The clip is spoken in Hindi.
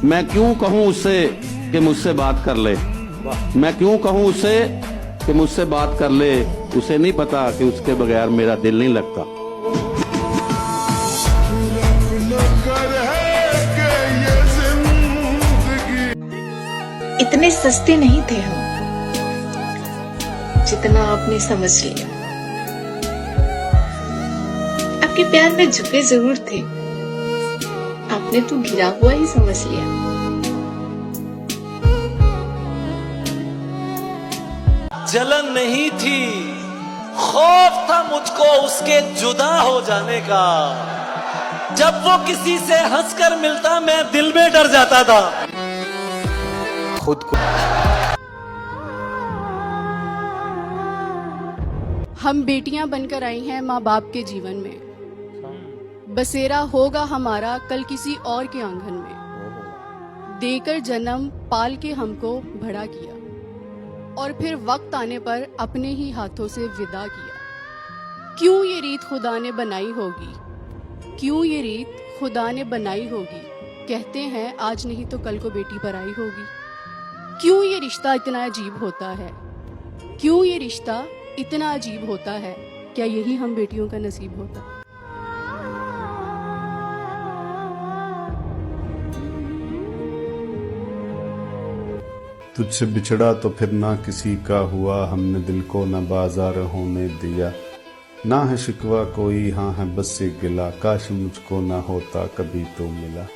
मैं क्यों कहूं उससे कि मुझसे बात कर ले, मैं क्यों कहूं उससे कि मुझसे बात कर ले, उसे नहीं पता कि उसके बगैर मेरा दिल नहीं लगता। इतने सस्ते नहीं थे हम जितना आपने समझ लिया। आपके प्यार में झुके जरूर थे, आपने तो गिरा हुआ ही समझ लिया। जलन नहीं थी, खौफ था मुझको उसके जुदा हो जाने का। जब वो किसी से हंसकर मिलता मैं दिल में डर जाता था। खुद को हम बेटियां बनकर आई हैं माँ बाप के जीवन में, बसेरा होगा हमारा कल किसी और के आंगन में। देकर जन्म पाल के हमको बड़ा किया और फिर वक्त आने पर अपने ही हाथों से विदा किया। क्यों ये रीत खुदा ने बनाई होगी, क्यों ये रीत खुदा ने बनाई होगी। कहते हैं आज नहीं तो कल को बेटी पर आई होगी। क्यों ये रिश्ता इतना अजीब होता है, क्यों ये रिश्ता इतना अजीब होता है। क्या यही हम बेटियों का नसीब होता? तुझसे बिछड़ा तो फिर ना किसी का हुआ, हमने दिल को न बाजार होने दिया। ना है शिकवा कोई, हाँ है बस से गिला, काश मुझको ना होता कभी तो मिला।